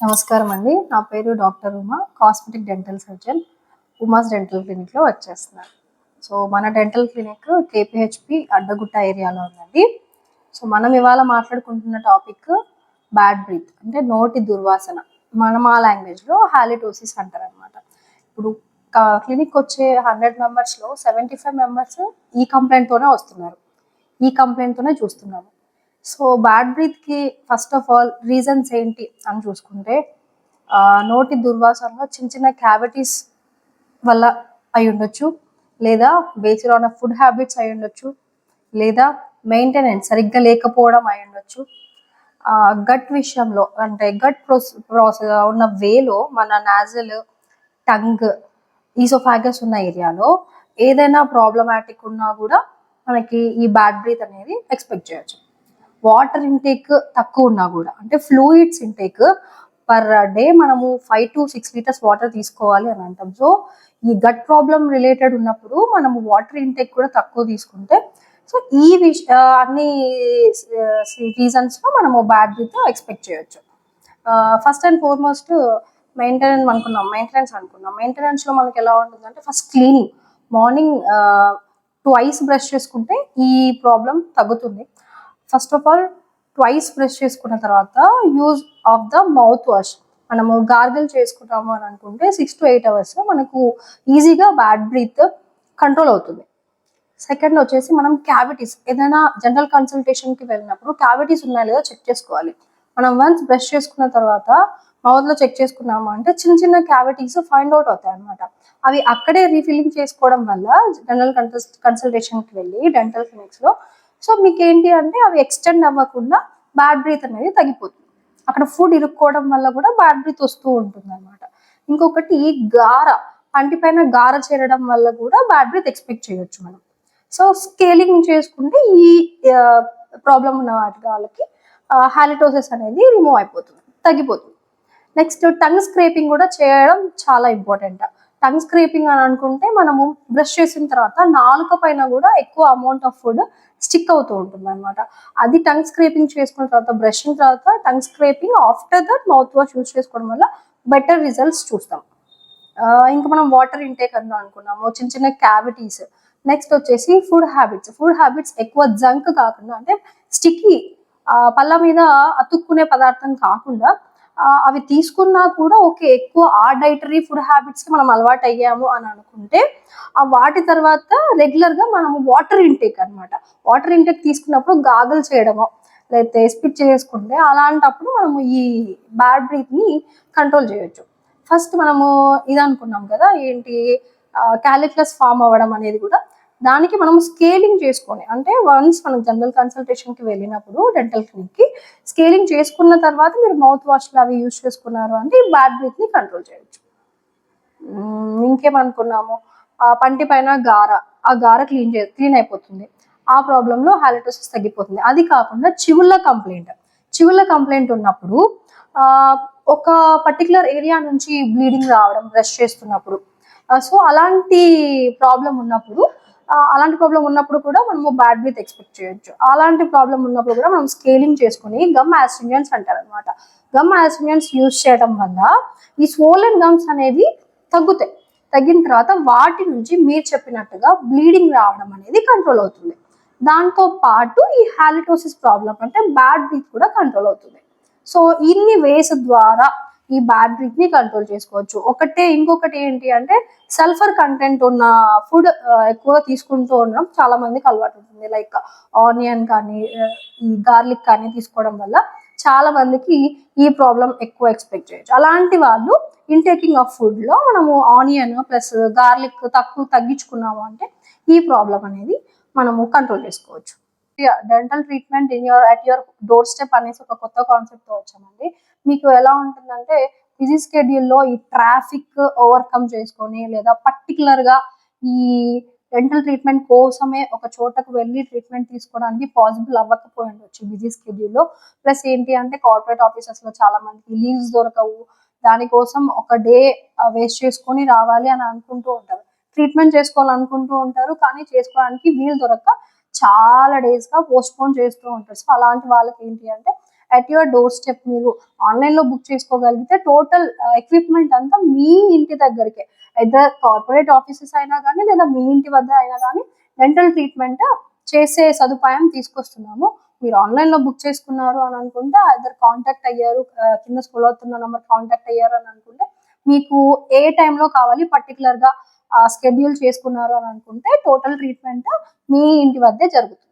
నమస్కారం అండి. నా పేరు doctor Uma. Cosmetic dental surgeon Uma's dental క్లినిక్‌లో వర్క్ చేస్తున్నాను. సో, మన డెంటల్ క్లినిక్ కేపీహెచ్‌పి అడ్డగుట్ట ఏరియాలో ఉందండి. సో, మనం ఇవాళ మాట్లాడుకుంటున్న టాపిక్ బ్యాడ్ బ్రీత్ అంటే నోటి దుర్వాసన. మా లాంగ్వేజ్‌లో హాలిటోసిస్ అంటారనమాట. ఇప్పుడు క్లినిక్ వచ్చే 100 మెంబర్స్‌లో 75 మెంబర్స్ ఈ కంప్లైంట్‌తోనే వస్తున్నారు. ఈ కంప్లైంట్‌తోనే చూస్తున్నాము. సో, బ్యాడ్ బ్రీత్‌కి ఫస్ట్ ఆఫ్ ఆల్ రీజన్స్ ఏంటి అని చూసుకుంటే నోటి దుర్వాసనలో చిన్న చిన్న క్యావిటీస్ వల్ల అయ్యుండొచ్చు. లేదా బేస్డ్ ఆన్ ఫుడ్ హ్యాబిట్స్ అయ్యుండొచ్చు. లేదా మెయింటెనెన్స్ సరిగ్గా లేకపోవడం అయ్యుండొచ్చు. గట్ విషయంలో అంటే గట్ ప్రాసెస్ ఉన్న వేలో మన నాజల్, టంగ్, ఈసోఫాగస్ ఉన్న ఏరియాలో ఏదైనా ప్రాబ్లమాటిక్ ఉన్నా కూడా మనకి ఈ బ్యాడ్ బ్రీత్ అనేది ఎక్స్పెక్ట్ చేయొచ్చు. వాటర్ ఇంటేక్ తక్కువ ఉన్నా కూడా అంటే ఫ్లూయిడ్స్ ఇంటేక్ పర్ డే మనము 5 to 6 లీటర్స్ వాటర్ తీసుకోవాలి అని అంటాం. సో ఈ గట్ ప్రాబ్లం రిలేటెడ్ ఉన్నప్పుడు మనము వాటర్ ఇంటేక్ కూడా తక్కువ తీసుకుంటే సో ఈ అన్ని రీజన్స్లో మనము బ్యాడ్ బ్రీత్ ఎక్స్పెక్ట్ చేయొచ్చు. ఫస్ట్ అండ్ ఫార్మోస్ట్ మెయింటెనెన్స్ అనుకున్నాం. మెయింటెనెన్స్లో మనకి ఎలా ఉంటుందంటే first cleaning. Morning twice brush చేసుకుంటే ఈ ప్రాబ్లం తగ్గుతుంది. First of all twice brush చేసుకున్న తర్వాత use of the mouth wash. మనము గార్గిల్ చేసుకుంటాము అని అనుకుంటే 6 to 8 hours మనకు ఈజీగా బ్యాడ్ బ్రీత్ కంట్రోల్ అవుతుంది. సెకండ్ వచ్చేసి మనం క్యావిటీస్ ఏదైనా జనరల్ కన్సల్టేషన్కి వెళ్ళినప్పుడు క్యావిటీస్ ఉన్నాయో లేదో చెక్ చేసుకోవాలి. మనం వన్స్ బ్రష్ చేసుకున్న తర్వాత మౌత్లో చెక్ చేసుకున్నాము అంటే చిన్న చిన్న క్యావిటీస్ ఫైండ్ అవుట్ అవుతాయి అనమాట. అవి అక్కడే రీఫిల్లింగ్ చేసుకోవడం వల్ల జనరల్ కన్సల్టేషన్కి వెళ్ళి డెంటల్ క్లినిక్స్లో సో మీకు ఏంటి అంటే అవి ఎక్స్టెండ్ అవ్వకుండా బ్యాడ్ బ్రీత్ అనేది తగ్గిపోతుంది. అక్కడ ఫుడ్ ఇరుక్కోవడం వల్ల కూడా బ్యాడ్ బ్రీత్ వస్తూ ఉంటుంది అనమాట. ఇంకొకటి గార, పంటి పైన గార చేరడం వల్ల కూడా బ్యాడ్ బ్రీత్ ఎక్స్పెక్ట్ చేయొచ్చు మనం. సో స్కేలింగ్ చేసుకుంటే ఈ ప్రాబ్లం ఉన్న వాళ్ళకి హాలిటోసిస్ అనేది రిమూవ్ అయిపోతుంది, తగ్గిపోతుంది. నెక్స్ట్ టంగ్ స్క్రేపింగ్ కూడా చేయడం చాలా ఇంపార్టెంట్. టంగ్ స్క్రేపింగ్ అని అనుకుంటే మనము బ్రష్ చేసిన తర్వాత నాలుక పైన కూడా ఎక్కువ అమౌంట్ ఆఫ్ ఫుడ్ స్టిక్ అవుతూ ఉంటుంది అనమాట. అది టంగ్ స్క్రేపింగ్ చేసుకున్న తర్వాత బ్రషింగ్ తర్వాత tongue scraping after that mouth wash use చేసుకోవడం వల్ల బెటర్ రిజల్ట్స్ చూస్తాం. ఇంకా మనం వాటర్ ఇంటేక్ అని అనుకున్నాము, చిన్న చిన్న క్యావిటీస్. నెక్స్ట్ వచ్చేసి ఫుడ్ హ్యాబిట్స్ ఎక్కువ జంక్ కాకుండా అంటే స్టిక్కీ పళ్ళ మీద అతుక్కునే పదార్థం కాకుండా అవి తీసుకున్నా కూడా ఓకే ఎక్కువ ఆ డైటరీ ఫుడ్ హ్యాబిట్స్కి మనం అలవాటు అయ్యాము అని అనుకుంటే వాటి తర్వాత రెగ్యులర్గా మనము వాటర్ ఇంటేక్ అనమాట. వాటర్ ఇంటేక్ తీసుకున్నప్పుడు గాగల్ చేయడమో లేకపోతే స్పిట్ చేసుకుంటే అలాంటప్పుడు మనము ఈ బ్యాడ్ బ్రీత్ని కంట్రోల్ చేయొచ్చు. ఫస్ట్ మనము ఇది అనుకున్నాం కదా ఏంటి క్యాలిక్యులస్ ఫామ్ అవ్వడం అనేది కూడా దానికి మనం స్కేలింగ్ చేసుకొని అంటే వన్స్ మనం జనరల్ కన్సల్టేషన్కి వెళ్ళినప్పుడు డెంటల్ క్లినిక్కి స్కేలింగ్ చేసుకున్న తర్వాత మీరు మౌత్ వాష్లు అవి యూజ్ చేసుకున్నారు అంటే ఈ బ్యాడ్ బ్రీత్ని కంట్రోల్ చేయొచ్చు. ఇంకేమనుకున్నాము పంటి పైన గార, ఆ గార క్లీన్ అయిపోతుంది. ఆ ప్రాబ్లంలో హాలిటోసిస్ తగ్గిపోతుంది. అది కాకుండా చివుళ్ళ కంప్లైంట్ ఉన్నప్పుడు ఒక పర్టికులర్ ఏరియా నుంచి బ్లీడింగ్ రావడం బ్రష్ చేస్తున్నప్పుడు సో అలాంటి ప్రాబ్లం ఉన్నప్పుడు కూడా మనము బ్యాడ్ బ్రీత్ ఎక్స్పెక్ట్ చేయొచ్చు. అలాంటి ప్రాబ్లం ఉన్నప్పుడు కూడా మనం స్కేలింగ్ చేసుకుని గమ్ యాస్ట్రింజెంట్స్ అంటారు అనమాట. గమ్ యాస్ట్రింజెంట్స్ యూజ్ చేయడం వల్ల ఈ స్వోలెన్ గమ్స్ అనేవి తగ్గుతాయి. తగ్గిన తర్వాత వాటి నుంచి మీరు చెప్పినట్టుగా బ్లీడింగ్ రావడం అనేది కంట్రోల్ అవుతుంది. దాంతో పాటు ఈ హాలిటోసిస్ ప్రాబ్లం అంటే బ్యాడ్ బ్రీత్ కూడా కంట్రోల్ అవుతుంది. సో ఇన్ని వేస్ ద్వారా ఈ బ్యాడ్ బ్రీత్ ని కంట్రోల్ చేసుకోవచ్చు. ఇంకొకటి ఏంటి అంటే సల్ఫర్ కంటెంట్ ఉన్న ఫుడ్ ఎక్కువ తీసుకుంటూ ఉండడం చాలా మందికి అలవాటు ఉంటుంది. లైక్ ఆనియన్ కానీ ఈ గార్లిక్ కానీ తీసుకోవడం వల్ల చాలా మందికి ఈ ప్రాబ్లం ఎక్కువ ఎక్స్పెక్ట్ చేయొచ్చు. అలాంటి వాళ్ళు ఇంటేకింగ్ ఆఫ్ ఫుడ్ లో మనము ఆనియన్ ప్లస్ గార్లిక్ తగ్గించుకున్నాము అంటే ఈ ప్రాబ్లం అనేది మనము కంట్రోల్ చేసుకోవచ్చు. Dental treatment at your door step అనేసి ఒక కొత్త కాన్సెప్ట్ తో వచ్చామండి. మీకు ఎలా ఉంటుందంటే బిజీ స్కెడ్యూల్లో ఈ ట్రాఫిక్ ఓవర్కమ్ చేసుకొని లేదా పర్టికులర్ గా ఈ డెంటల్ ట్రీట్మెంట్ కోసమే ఒక చోటకు వెళ్ళి ట్రీట్మెంట్ తీసుకోవడానికి పాసిబుల్ అవ్వకపోయి ఉండొచ్చు బిజీ స్కెడ్యూల్లో. ప్లస్ ఏంటి అంటే కార్పొరేట్ ఆఫీసెస్ లో చాలా మందికి లీవ్స్ దొరకవు. దానికోసం ఒక డే వేస్ట్ చేసుకొని రావాలి అని అనుకుంటూ ఉంటారు. ట్రీట్మెంట్ చేసుకోవాలనుకుంటూ ఉంటారు కానీ చేసుకోవడానికి వీలు దొరక్క చాలా డేస్ గా పోస్ట్ పోన్ చేస్తూ ఉంటారు. సో అలాంటి వాళ్ళకి ఏంటి అంటే అట్ యువర్ డోర్ స్టెప్ మీరు ఆన్లైన్లో బుక్ చేసుకోగలిగితే టోటల్ ఎక్విప్మెంట్ అంతా మీ ఇంటి దగ్గరికే, ఎదర్ కార్పొరేట్ ఆఫీసెస్ అయినా కానీ లేదా మీ ఇంటి వద్ద అయినా కానీ డెంటల్ ట్రీట్మెంట్ చేసే సదుపాయం తీసుకొస్తున్నాము. మీరు ఆన్లైన్లో బుక్ చేసుకున్నారు అని అనుకుంటే ఎదర్ కాంటాక్ట్ అయ్యారు, కింద స్క్రోల్ అవుతున్న నెంబర్ కాంటాక్ట్ అయ్యారు అని అనుకుంటే మీకు ఏ టైంలో కావాలి పర్టికులర్గా స్కెడ్యూల్ చేసుకున్నారు అని అనుకుంటే టోటల్ ట్రీట్మెంట్ మీ ఇంటి వద్దే జరుగుతుంది.